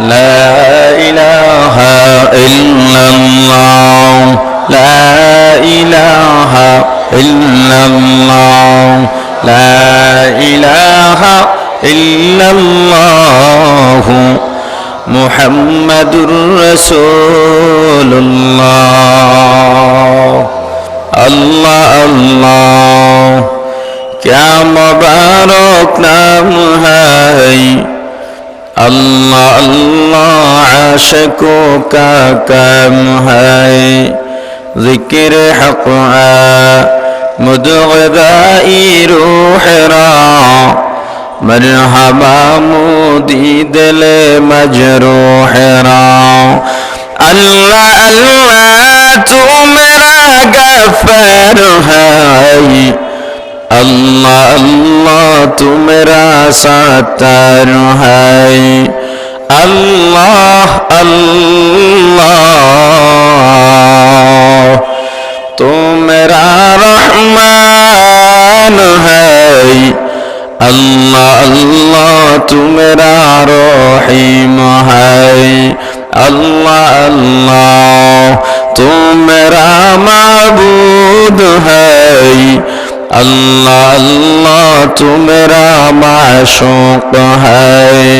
لا إله إلا الله لا إله إلا الله لا إله إلا الله محمد رسول الله अल्लाह अल्लाह क्या मुबारक नाम है अल्लाह अल्लाह आशिकों का काम है ज़िक्र हक़ मुदग़दाई रूह रा मरहबा मुदी दिल मजरूह रा अल्लाह अल्लाह तू मेरा गफ़्फ़ार है अल्लाह अल्लाह तू मेरा सत्तार है अल्लाह अल्लाह तू मेरा रहमान है अल्लाह अल्लाह तू मेरा रहीम है अल्लाह अल्लाह तू मेरा माबूद है अल्लाह अल्लाह तू मेरा माशूक़ है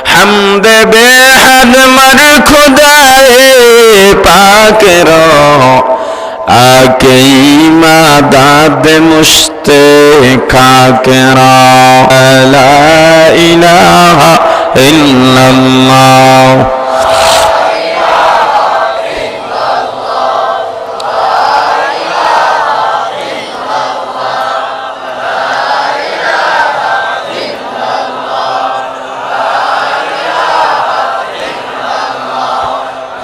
हम्द बेहद मर खुदाए पाक रो आके इमादत मुश्ते खाके रो ला इलाहा इल्लल्लाह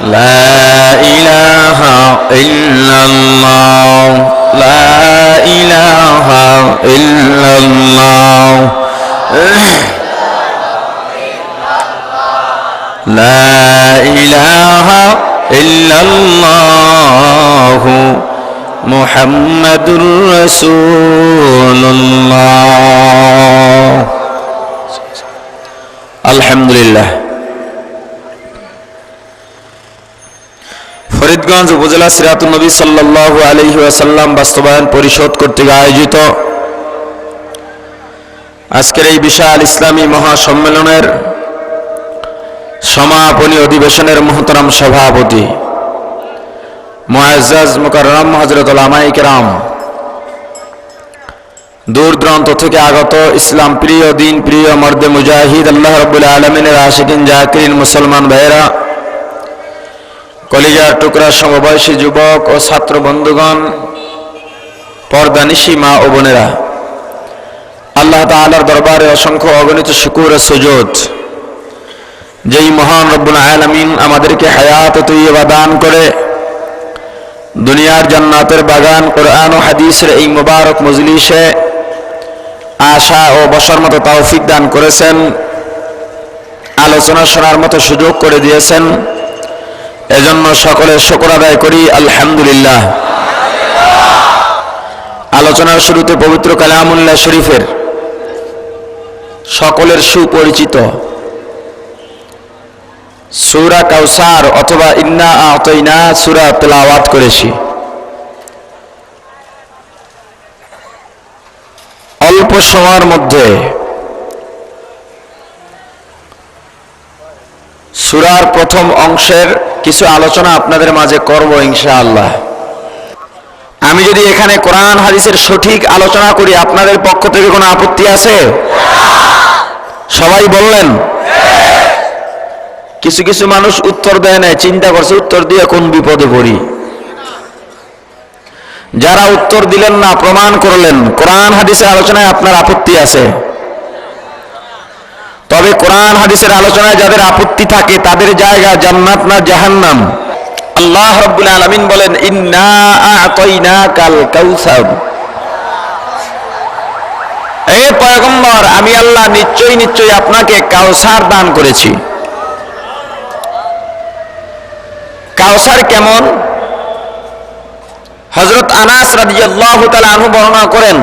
لا إله إلا الله لا إله إلا الله لا إله إلا الله محمد رسول الله الحمد لله ফরিদগঞ্জ উপজেলা সিরাতুন নবী সাল্লাল্লাহু আলাইহি ওয়াসাল্লাম বাস্তবায়ন পরিষদ কর্তৃক আয়োজিত আজকের এই বিশাল ইসলামী মহাসম্মেলনের সমাপনী অধিবেশনের মুহতারাম সভাপতি মুআজ্জাজ মুকাররম হযরত উলামায়ে কেরাম দূর দূরান্ত থেকে আগত ইসলাম প্রিয় দিন প্রিয় মর্দে মুজাহিদ আল্লাহ রাব্বুল আলামিনের আশিকিন জাকিরিন মুসলমান ভাইরা কলিজার টুকরা সমবয়সী যুবক ও ছাত্র বন্ধুগণ পর্দানিশী মা ও বোনেরা আল্লাহ তাআলার দরবারে অসংখ্য অগণিত শুকর ও সুজুদ যেই মহান রব্বুল আলামিন আমাদেরকে হায়াত তৈয়বা দান করে দুনিয়ার জান্নাতের বাগান কোরআন ও হাদিসের এই মুবারক মজলিসে আসা ও বসার মতো তৌফিক দান করেছেন আলোচনা শোনার মতো সুযোগ করে দিয়েছেন এজন্য সকলের শুকর আদায় করি আলহামদুলিল্লাহ আলোচনার শুরুতে পবিত্র কালামুল্লাহ শরীফের সকলের সুপরিচিত সূরা কাউসার অথবা ইন্না আ'তাইনা সূরা তেলাওয়াত করেছি অল্প সময়ের মধ্যে সূরার প্রথম অংশের কিছু আলোচনা আপনাদের মাঝে করব ইনশাআল্লাহ আমি যদি এখানে কোরআন হাদিসের সঠিক আলোচনা করি আপনাদের পক্ষ থেকে কোনো আপত্তি আছে সবাই বললেন কিছু কিছু মানুষ উত্তর দেয় না চিন্তা করছে উত্তর দিয়ে কোন বিপদে পড়ি যারা উত্তর দিলেন না প্রমাণ করলেন কোরআন হাদিসের আলোচনায় আপনার আপত্তি আছে তবে কোরআন হাদিসের আলোচনায় যাদের আপত্তি থাকে তাদের জায়গা জান্নাত না জাহান্নাম আল্লাহ রাব্বুল আলামিন বলেন ইন্না আ'তাইনাকাল কাউসার হে পয়গম্বর আমি আল্লাহ নিশ্চয়ই নিশ্চয়ই আপনাকে কাউসার দান করেছি কাউসার কেমন হযরত আনাস রাদিয়াল্লাহু তাআলা আনহু বর্ণনা করেন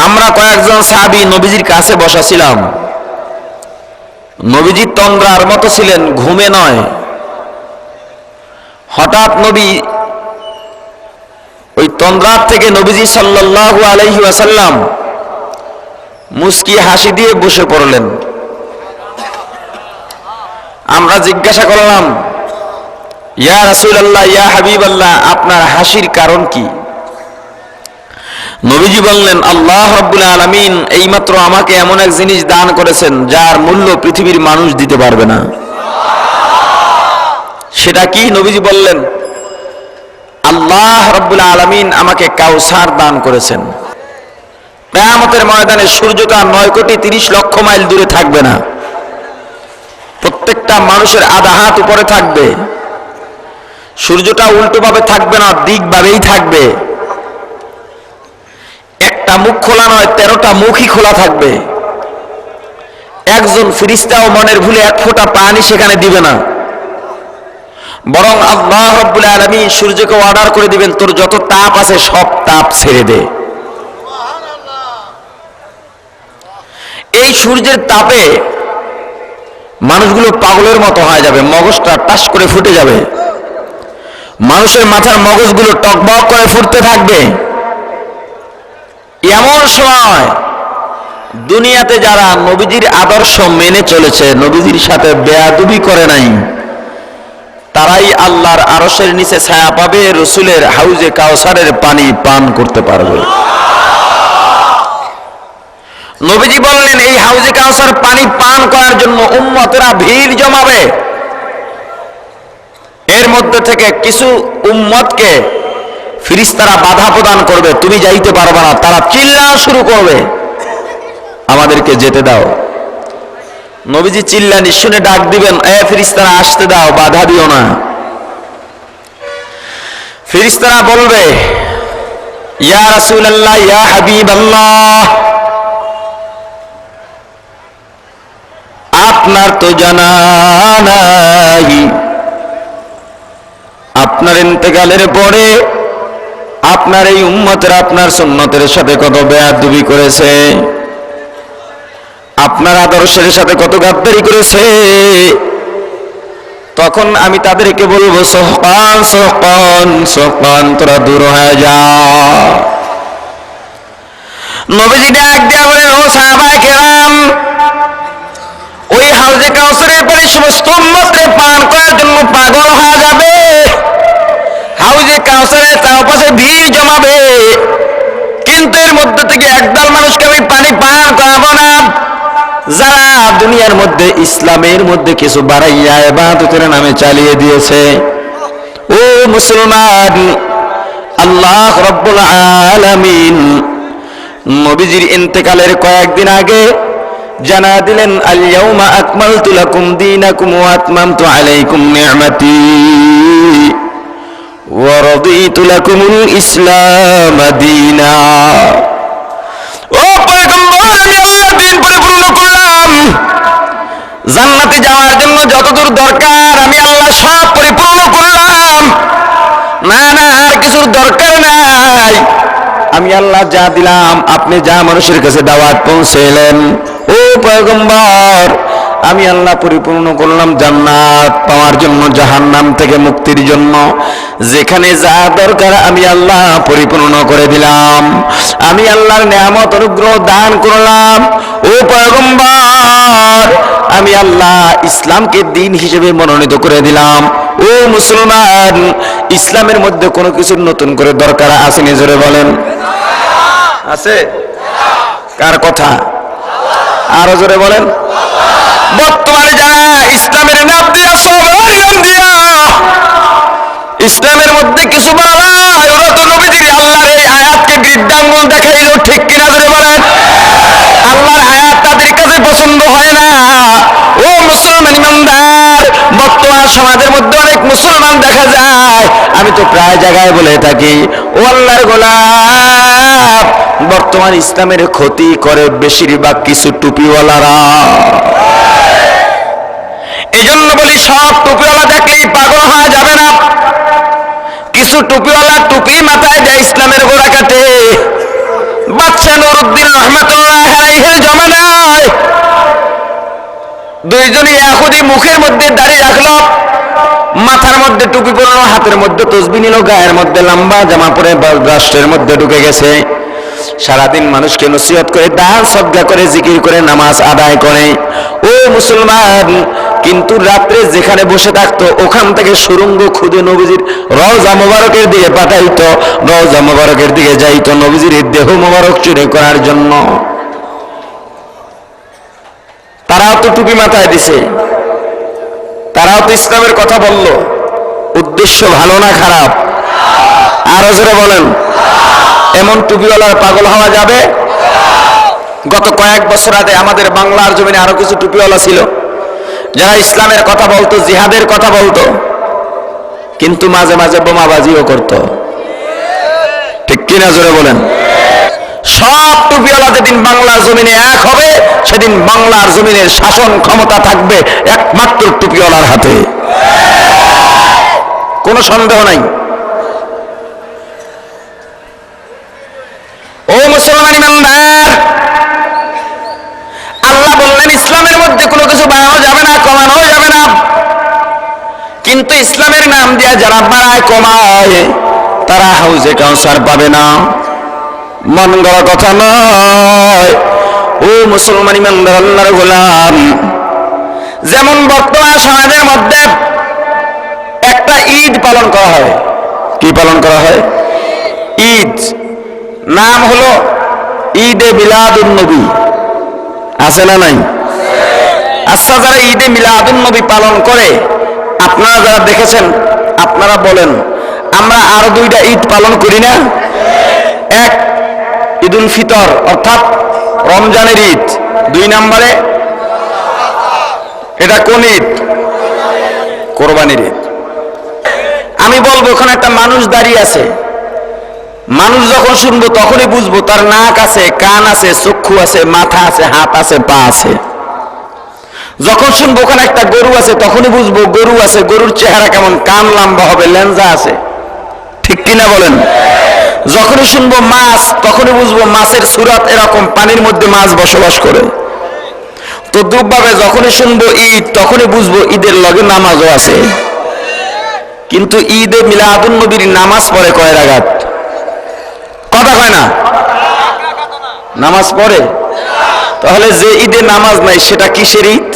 আমরা কয়েকজন সাহাবী নবীজির কাছে বসা ছিলাম নবীজি তন্দ্রার মতো ছিলেন, ঘুমে নয়। হঠাৎ নবী ওই তন্দ্রার থেকে নবীজি সাল্লাল্লাহু আলাইহি ওয়াসাল্লাম মুস্কি হাসি দিয়ে বসে পড়লেন। আমরা জিজ্ঞাসা করলাম, ইয়া রাসূলুল্লাহ, ইয়া হাবিবাল্লাহ, আপনার হাসির কারণ কি? নবীজি বললেন, আল্লাহ রাব্বুল আলামিন এইমাত্র আমাকে এমন এক জিনিস দান করেছেন যার মূল্য পৃথিবীর মানুষ দিতে পারবে না। সেটা কি? নবীজি বললেন, আল্লাহ রাব্বুল আলামিন আমাকে কাউসার দান করেছেন। কিয়ামতের ময়দানে সূর্যটা 9,30,00,000 মাইল দূরে থাকবে না, প্রত্যেকটা মানুষের আধা হাত উপরে থাকবে। সূর্যটা উল্টোভাবে থাকবে না, দিকভাবেই থাকবে। একটা মুখ খোলা নয়, 13টা মুখই খোলা থাকবে। একজন ফেরেশতাও মনের ভুলে এক ফোঁটা পানি সেখানে দিবে না, বরং আল্লাহ রাব্বুল আলামিন সূর্যকে অর্ডার করে দিবেন, তোর যত তাপ আছে সব তাপ ছেড়ে দে। এই সূর্যের তাপে মানুষগুলো পাগলের মতো হয়ে যাবে, মগজটা টাস করে ফুটে যাবে, মানুষের মাথার মগজগুলো টকবক করে ফুটতে থাকবে। এমন সময় দুনিয়াতে যারা নবীজির আদর্শ মেনে চলেছে, নবীজির সাথে বেয়াদবি করে নাই, তারাই আল্লাহর আরশের নিচে ছায়া পাবে, রসুলের হাউজে কাউসারের পানি পান করতে পারবে। নবীজি বললেন, এই হাউজে কাউসার পানি পান করার জন্য উম্মতেরা ভিড় জমাবে। এর মধ্যে থেকে কিছু উম্মতকে ফেরেশতারা বাধা প্রদান করবে, তুমি যাইতে পারবে না। তারা চিল্লা শুরু করবে, আমাদেরকে যেতে দাও। নবীজি চিল্লানি শুনে ডাক দিবেন, এ ফেরেশতারা আসতে দাও, বাধা দিও না। ফেরেশতারা বলবে, ইয়া রাসূলুল্লাহ, ইয়া হাবিবাল্লাহ, আপনার তো জানা নাই আপনার ইন্তেকালের পরে আপনার এই উম্মতেরা আপনার সুন্নতের সাথে কত বেয়াদবি করেছে, আপনার আদর্শের সাথে কত গাদ্দারি করেছে। তখন আমি তাদেরকে বলবো, সোহকান সোহকান সোহকান, তোরা দূর হয়ে যা। নবীজি ডাক দিয়া বলেন, ও সাহাবায়ে কেরাম, ওই হাউজে কাউসারের পানি সমস্ত উম্মতকে পান করার জন্য পাগল হয়ে যাবে। হাউজে কাউসারের চারপাশে ভিড় জমাবে, কিন্তু এর মধ্যে থেকে একদল মানুষকে আমি পানি পান করাবো না, যারা দুনিয়ার মধ্যে ইসলামের মধ্যে কিছু বাড়াইয়া ইবাদতের নামে চালিয়ে দিয়েছে। ও মুসলমান, আল্লাহ রাব্বুল আলামিন নবীজির ইন্তেকালের কয়েকদিন আগে জানা দিলেন, আল ইয়াউমা আকমালতু লাকুম দীনাকুম ওয়া আতমামতু আলাইকুম নি'মাতি ওয়া রাদিতু লাকুমুল ইসলাম দীনা। ও পয়গম্বর, আমি আল্লাহর দিন পরিপূর্ণ করলাম। জান্নাতে যাওয়ার জন্য যতদূর দরকার আমি আল্লাহ সব পরিপূর্ণ করলাম। না না, আর কিছুর দরকার নাই। আমি আল্লাহ যা দিলাম, আপনি যা মানুষের কাছে দাওয়াত পৌঁছাইলেন, ও পয়গম্বর, আমি আল্লাহ পরিপূর্ণ করলাম জান্নাত পাওয়ার জন্য, জাহান্নাম থেকে মুক্তির জন্য। যেখানে যা দরকার আমি আল্লাহ পরিপূর্ণ করে দিলাম। আমি আল্লাহর নিয়ামত অনুগ্রহ দান করলাম। ও পয়গম্বর, আমি আল্লাহ ইসলামকে দিন হিসেবে মনোনীত করে দিলাম। ও মুসলমান, ইসলামের মধ্যে কোনো কিছু নতুন করে দরকার আসেনি? জোরে বলেন, আছে? কার কথা? আরো জোরে বলেন। বর্তমানে যারা ইসলামের নাম দিয়া ইসলামের মধ্যে কিছু বাড়ায়, ওরা তো নবীজির আল্লাহর এই আয়াতকে বৃদ্ধাঙ্গুল দেখাইল, ঠিক কিনা জোরে বলেন? আল্লাহর আয়াত তাদের কাছে পছন্দ হয় না। ও মুসলমান ইমানদার, বর্তমান সমাজের মধ্যে অনেক মুসলমান দেখা যায়, আমি তো প্রায় জায়গায় বলে থাকি, ও আল্লাহর গোলাম, বর্তমান ইসলামের ক্ষতি করে বেশিরভাগ কিছু টুপিওয়ালারা। এই জন্য বলি, সব টুপিওয়ালা দেখলেই পাগল হওয়া যাবে না। কিছু টুপিওয়ালা টুপি মাথায় দেয়, ইসলামের গোড়া কাটে। বাদশাহ নুরউদ্দিন রহমাতুল্লাহ আলাইহির জমানায় 2 দুইজনই ইহুদি মুখের মধ্যে দাড়ি রাখলো, মাথার মধ্যে টুপি পরলো, হাতের মধ্যে তসবিহ নিল, গায়ের মধ্যে লম্বা জামা পরে রাষ্ট্রের মধ্যে ঢুকে গেছে। সারাদিন মানুষকে নসিহত করে, দান সদকা করে, জিকির করে, নামাজ আদায় করে। ও মুসলমান, কিন্তু রাত্রে যেখানে বসে থাকতো ওখান থেকে সুরঙ্গ খুদে নবীজির রওজা মোবারকের দিকে পাঠাইতো, রওজা মোবারকের দিকে যাইতো নবীজির দেহ মোবারক চুরি করার জন্য। তারাও তো টুপি মাথায় দিছে, তারাও তো ইসলামের কথা বলল। উদ্দেশ্য ভালো না খারাপ? আরো জোরে বলেন। এমন টুপিওয়ালার পাগল হওয়া যাবে? গত কয়েক বছর আগে আমাদের বাংলার জমিনে আরো কিছু টুপিওয়ালা ছিল যারা ইসলামের কথা বলতো, জিহাদের কথা বলতো, কিন্তু মাঝে মাঝে বোমাবাজিও করত। ঠিক কিনা জোরে বলেন। সব টুপিওয়ালা যেদিন বাংলার জমিনে এক হবে, সেদিন বাংলার জমিনের শাসন ক্ষমতা থাকবে একমাত্র টুপিওয়ালার হাতে, কোনো সন্দেহ নাই। ও মুসলমান ইমানদার, আল্লাহ বললেন ইসলামের মধ্যে কোনো কিছু বাড়ানো যাবে না, কমানো যাবে না। কিন্তু ইসলামের নাম দিয়া যারা বাড়ায় কমায় তারা হাউজে কাউসার পাবে না। মন গড়া কথা নয়। ও মুসলমান ইমানদার, আল্লাহর গোলাম, যেমন বর্তমান সমাজের মধ্যে একটা ঈদ পালন করা হয়। কি পালন করা হয়? ঈদ। নাম হলো ঈদে মিলাদুন নবী। আছে না নাই? আচ্ছা, যারা ঈদে মিলাদুন নবী পালন করে, আপনারা যারা দেখেছেন, আপনারা বলেন আমরা আরো দুইটা ঈদ পালন করি না? এক ঈদুল ফিতর অর্থাৎ রমজানের ঈদ, দুই নম্বরে এটা কোন ঈদ? কোরবানির ঈদ। আমি বলবো ওখানে একটা মানুষ দাঁড়িয়ে আছে, মানুষ যখন শুনবো তখনই বুঝবো তার নাক আছে, কান আছে, চক্ষু আছে, মাথা আছে, হাত আছে, পা আছে। যখন শুনবো ওখানে একটা গরু আছে তখনই বুঝবো গরু আছে, গরুর চেহারা কেমন, কান লম্বা হবে, লেঞ্জা আছে। ঠিক কিনা বলেন? যখনই শুনবো মাছ তখনই বুঝবো মাছের সুরাত এরকম, পানির মধ্যে মাছ বসবাস করে। তো দুভাবে যখনই শুনবো ঈদ তখনই বুঝবো ঈদের লগে নামাজও আছে। কিন্তু ঈদে মিলাদুন নবীর নামাজ পড়ে কয় রাকাত? কথা কয় না, নামাজ পড়ে। তাহলে যে ঈদে নামাজ নাই সেটা কিসের ঈদ?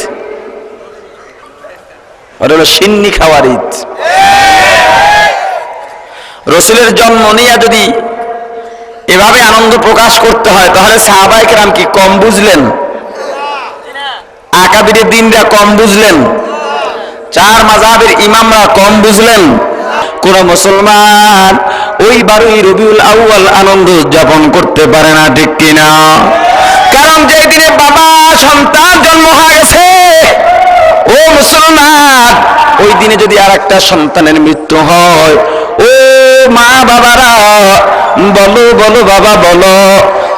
ওটা হলো সিন্নি খাওয়ার ঈদ। রসুলের জন্ম নিয়ে যদি এভাবে আনন্দ প্রকাশ করতে হয় তাহলে সাহাবায়ে কেরাম কি কম বুঝলেন? আকাবিরের দিনরা কম বুঝলেন? চার মাযহাবের ইমামরা কম বুঝলেন? কোন মুসলমান ওই 12ই রবিউল আউয়াল আনন্দ উদযাপন করতে পারে না। ঠিক কিনা? কারণ যেই দিনে বাবা সন্তান জন্ম হয়ে গেছে, ও মুসলমান, ওই দিনে যদি আর একটা সন্তানের মৃত্যু হয়, ও মা বাবারা বলো বলো বাবা বলো,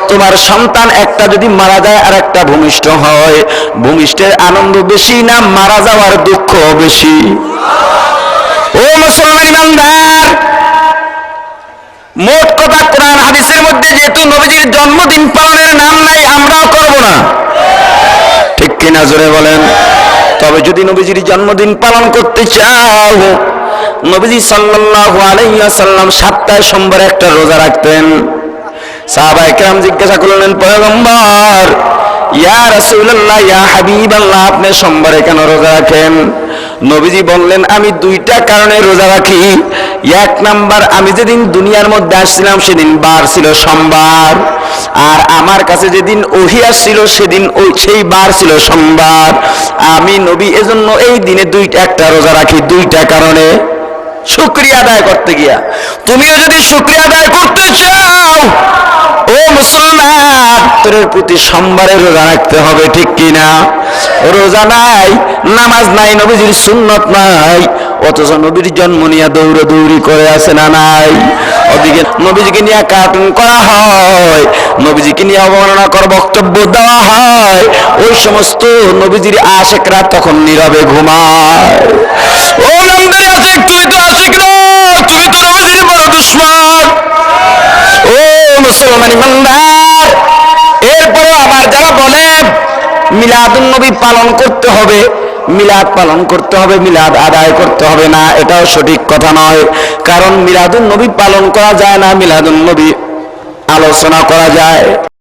তোমার সন্তান একটা যদি মারা যায় আর একটা ভূমিষ্ঠ হয়, ভূমিষ্ঠের আনন্দ বেশি না মারা যাওয়ার দুঃখ বেশি? ও মুসলমান ইমানদার, মোট কথা কোরআন হাদিসের মধ্যে যেহেতু নবীজির জন্মদিন পালনের নাম নাই, আমরাও করব না। ঠিক কিনা জোরে বলেন। তবে যদি নবীজির জন্মদিন পালন করতে চাও, নবীজি সাল্লাল্লাহু আলাইহি ওয়াসাল্লাম সপ্তাহে সোমবার একটা রোজা রাখতেন। সাহাবায়ে কেরাম জিজ্ঞাসা করলেন, পয়গম্বর, ইয়া রাসূলুল্লাহ, ইয়া হাবিবাল্লাহ, আপনি সোমবারে কেন রোজা রাখেন? নবীজি বললেন, আমি দুইটা কারণে রোজা রাখি। এক নাম্বার, আমি যেদিন দুনিয়ার মধ্যে আসছিলাম সেদিন বার ছিল সোমবার, আর আমার কাছে যেদিন ওহী আসছিল সেদিন সেই বার ছিল সোমবার। আমি নবী এজন্য এই দিনে একটা রোজা রাখি, দুইটা কারণে। শুকরিয়া আদায় করতে গিয়া। তুমিও যদি শুকরিয়া আদায় করতে চাও, ও মুসলমান, তোর প্রতি সোমবারে রোজা রাখতে হবে। ঠিক কিনা? রোজা নাই, নামাজ নাই, নবীজির সুন্নত নাই, অথচ নবীর জন্ম নিয়ে দৌড়াদৌড়ি করে আছে না নাই? ওদিকে নবীজিকে নিয়ে কার্টুন করা হয়, নবীজিকে নিয়ে অবমাননাকর বক্তব্য দেওয়া হয়, ওই সমস্ত নবীজির আশিকরা তখন নীরবে ঘুমায়। ও নবীর আশিক, তুই তো আশিক না, তুমি তো নবীজির বড় দুশমন। ও মুসলমান ইমানদার, এরপরে আবার যারা বলে মিলাদুন নবী পালন করতে হবে, মিলাদ পালন করতে হবে, মিলাদ আদায় করতে হবে না, এটাও সঠিক কথা নয়। কারণ মিলাদুন নবী পালন করা যায় না, মিলাদুন নবী আলোচনা করা যায়।